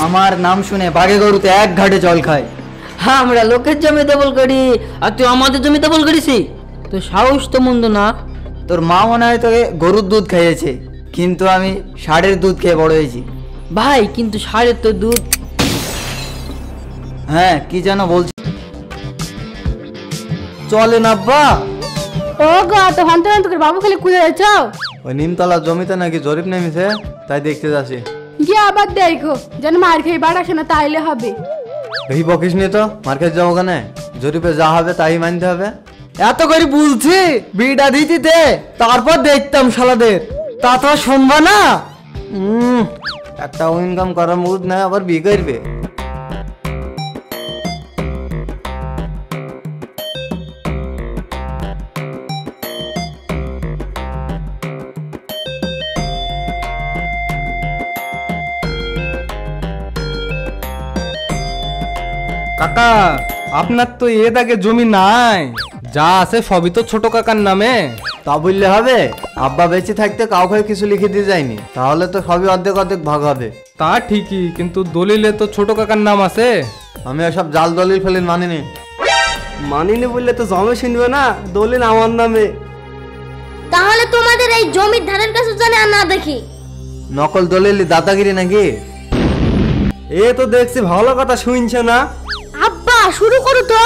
আমার নাম শুনে বাঘে গরুতে এক ঘাটে জল খায়। হ্যাঁ, আমরা লোকের জমি দখল করি আর তুই আমাদের জমি দখল করিস? তো সাহস তো মন্দ না। তোর মা মনে হয় তোকে গরুর দুধ খাইয়েছে, কিন্তু আমি ষাঁড়ের দুধ খেয়ে বড় হয়েছি। ভাই কিন্তু ষাঁড়ের তো দুধ। হ্যাঁ, কি যেন বলছি। চলেন আব্বা। ও গো, তো হন্তে হন্তে করে বাবু খালি কুড়ে যাচ্ছ? ওই নিমতলা জমিতে নাকি জরিপ নেমেছে, তাই দেখতে যাচ্ছি। গিয়ে আবার দেখো যেন মার খেয়ে বাড়া আসে না, তাইলে হবে। এই বকিস নি তো, মার্কেট যাবো ওখানে, জরিপে যা হবে তাই মানতে হবে। এত করে বলছি বিড়া দিতে দে, তারপর দেখতাম শালাদের। তা তো শুনবা না। একটা ইনকাম করার মুড না, আবার বিয়ে করবে। কাকা, আপনার তো এর আগে জমি নাই, যা আছে সবই তো ছোট কাকার নামে। তা বললে হবে? আব্বা বেঁচে থাকতে কাউকে কিছু লিখে দিয়ে যায়নি, তাহলে তো সবই অর্ধেক অর্ধেক ভাগ হবে। তা ঠিকই, কিন্তু দলিলে তো ছোট কাকার নাম আছে। আমি এসব জাল দলিল ফেলিন মানিনি। মানিনি বললে তো জমে শুনবে না, দলিল আমার নামে। তাহলে তোমাদের এই জমির ধারের কাছে জানে আর না দেখি। নকল দলিল দাদাগিরি নাকি? এ তো দেখছি ভালো কথা শুনছে না। আব্বা শুরু করো তো।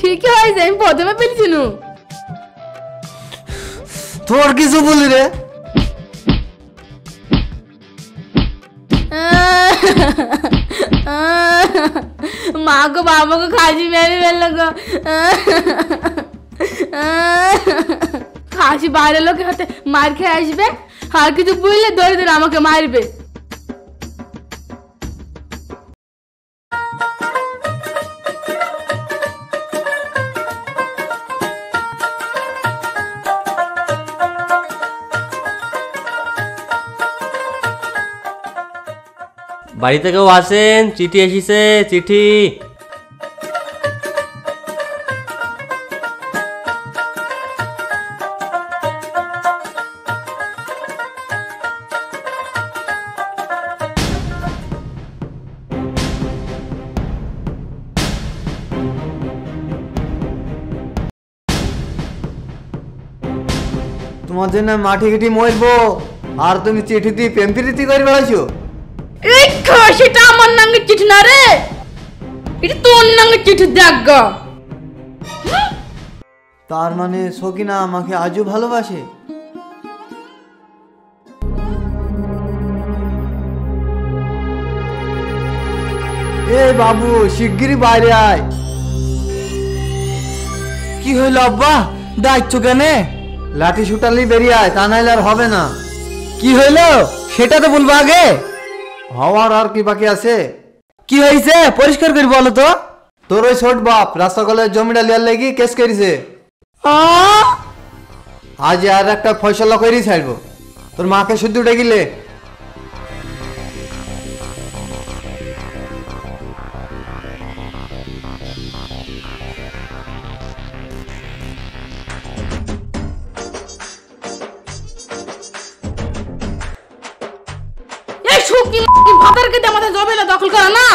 ঠিকই হয়েছে, আমি প্রথমে পেরেছিল। তোর কিছু বলি রে? মা গো, বাবাকে খাসি মেরে ফেললো গো। খাসি বাইরের লোকের হাতে মার খেয়ে আসবে, আর কিছু বুঝলে ধরে ধরে আমাকে মারবে। বাড়িতে কেউ আসেন? চিঠি এসেছে, চিঠি। তোমার জন্য মাটি ঘিটি মরবো, আর তুমি চিঠি দিয়ে প্রেমপ্রীতি করে বেড়াইছো। এই খাসিটা আমার নামে চিঠি না রে, এটা তোর নামে চিঠি। দেখ গো, তার মানে সকিনা আমাকে আজও ভালোবাসে। এ বাবু, শিগগিরই বাইরে আয়। কি হইল আব্বা, ডাকছো কেন? লাঠি ছুটালি বেরিয়ে আয়, তা নাইলে আর হবে না। কি হইল সেটা তো বলবো আগে। হওয়ার আর কি বাকি আছে? কি হয়েছে পরিষ্কার করে বলো তো। তোর ওই ছোট বাপ রাস্তাকলের জমিটা লিয়ার লেগে কেস করেছে। আজ আর একটা ফয়সলা করেই ছাড়বো। তোর মাকে শুদ্ধ ডেকিলে। তুই ভাতারকে দিয়ে আমাদের জমিটা দখল করা না।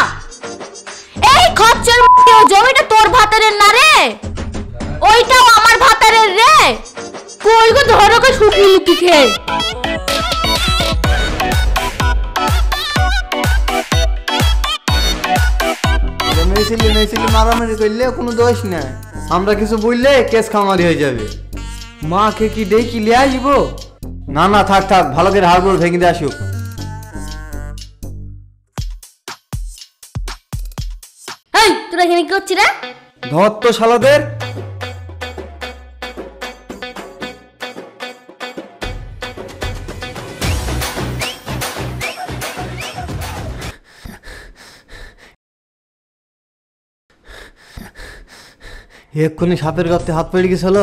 এই খচ্চর ওই জমিটা তোর ভাতারের না রে, ওইটাও আমার ভাতারের রে। কই গো ধরো কে শুকিয়ে লুকি খেয়ে। মেয়েছিলি মারামারি করলে কোনো দোষ নাই, আমরা কিছু বললে কেস খামারি হয়ে যাবে। মাকে কি ডেকে নিয়ে আসবো? না না থাক থাক, ভালো করে হাড়গোড় ভেঙে দিয়ে আসুক। এই তোরা এখানে কি করছিস রে? ধর তো শালাদের। এক্ষুনি সাপের গর্তে হাত পড়ে গেছিল।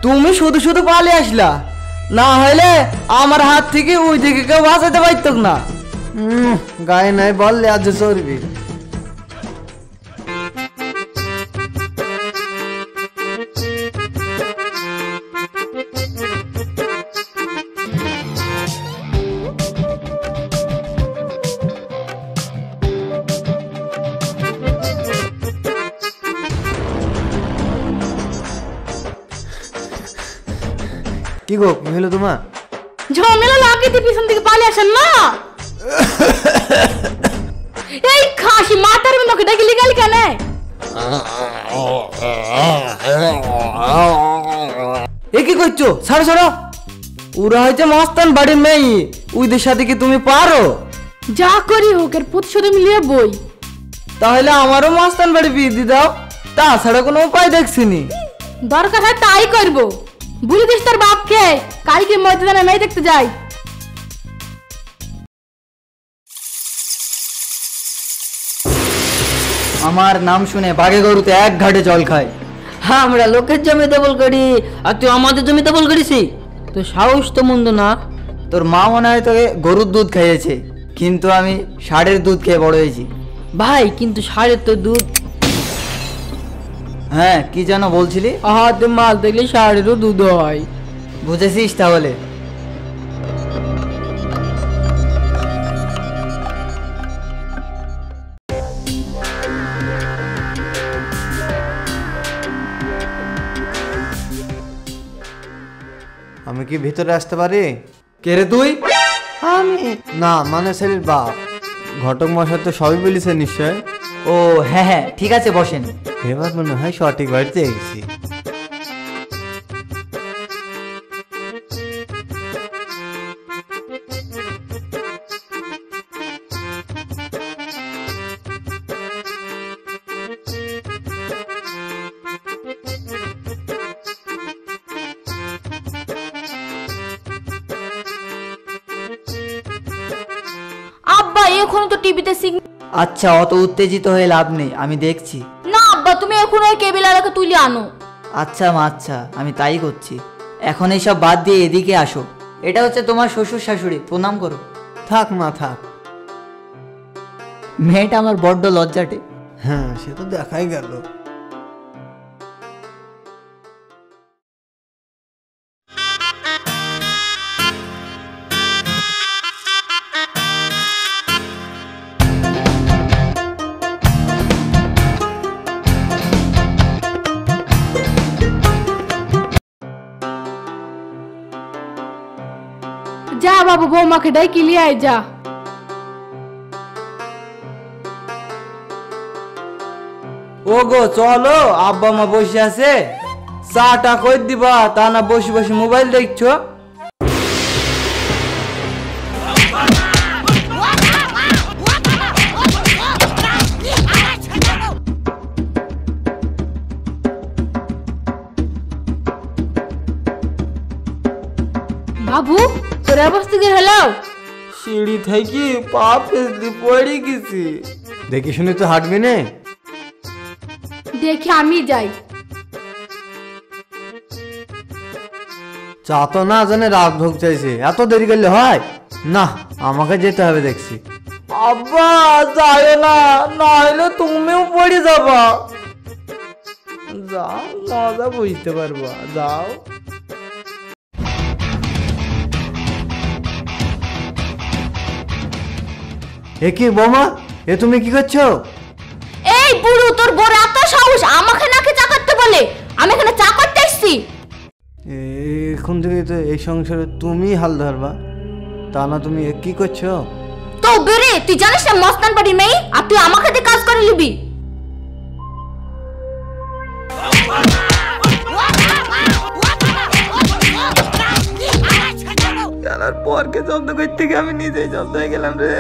তুমি শুধু শুধু পালিয়ে আসলা, না হলে আমার হাত থেকে ওই দিকে কেউ বাঁচাতে পারত না। গায়ে নাই বললে আজ চর্বি। কি গো, কি হলো তোমার? ঝামেলা লাগিয়ে পিছন থেকে পালিয়ে আসেন না। এই খাসি মাথার মধ্যে ডেকে লিগালি কেন? এ কি করছো? ছাড়ো ছাড়ো, ওরা হয়তো মস্তান বাড়ির মেয়ে, ওইদের সাথে কি তুমি পারো? যা করি হোক এর প্রতিশোধ মিলিয়ে বই। তাহলে আমারও মস্তান বাড়ি বিয়ে দিয়ে দাও, তাছাড়া কোনো উপায় দেখছিনি। দরকার হয় তাই করবো। বলে দিস তোর বাপকে কালকে ময়দানে মেয়ে দেখতে যাই। আমার নাম শুনে বাঘে গরুতে এক ঘাটে জল খায়। হ্যাঁ, আমরা লোকের জমি দখল করি আর তুই আমাদের জমি দখল করিস? তো সাহস তো মন্দ না। তোর মা মনে হয় তোকে গরুর দুধ খাইয়েছে, কিন্তু আমি ষাঁড়ের দুধ খেয়ে বড় হয়েছি। ভাই কিন্তু ষাঁড়ের তো দুধ। হ্যাঁ, কি যেন বলছিলি? হাতে মাল দেখলে ষাঁড়েরও দুধ হয়। বুঝেছিস তাহলে? আমি কি ভিতরে আসতে পারি? কে রে তুই? আমি না, মানে ছেলের বাপ। ঘটক মশাই তো সবই বলেছে নিশ্চয়। ও হ্যাঁ হ্যাঁ, ঠিক আছে বসেন। এবার মনে হয় সঠিক বাড়িতে গেছি। আব্বা এখন তো টিভিতে সিগন্যাল। আচ্ছা, অত উত্তেজিত হয়ে লাভ নেই, আমি দেখছি। না আব্বা, তুমি এখন ওই কেবিল আলাকে তুলে আনো। আচ্ছা মা, আচ্ছা আমি তাই করছি। এখন এইসব বাদ দিয়ে এদিকে আসো। এটা হচ্ছে তোমার শ্বশুর শাশুড়ি, প্রণাম করো। থাক মা থাক। মেয়েটা আমার বড্ড লজ্জাটে। হ্যাঁ, সে তো দেখাই গেল। যা বাবু, বৌমাকে ডেকে নিয়ে আয় যা। ও গো চলো, আব্বা মা বসে আছে, চাটা কই দিবা, তা না বসে বসে মোবাইল দেখছো। বাবু তোর অবস্থা কি হলো? সিঁড়ি থেকে পা ফেসলি পড়ে গেছি। দেখি শুনি তো হাঁটবি না। দেখি আমি যাই। চা তো না জানে রাত ভোগ চাইছে, এত দেরি করলে হয় না? আমাকে যেতে হবে দেখছি। আব্বা যায় না, না হলে তুমিও পড়ে যাবা। যাও, মজা বুঝতে পারবা, যাও। এ কি বৌমা, এ তুমি কি করছো? এই বুড়ো, তোর বড় এত সাহস আমাকে নাকি চা করতে বলে? আমি এখানে চা করতে এসেছি। এখন থেকে তো এই সংসারে তুমি হাল ধরবা, তা না তুমি এ কি করছো? তো বেরে, তুই জানিস না মস্তান বাড়ির মেয়ে, আর তুই আমাকে দিয়ে কাজ করে নিবি? পরকে জব্দ করতে গিয়ে আমি নিজেই জব্দ হয়ে গেলাম রে।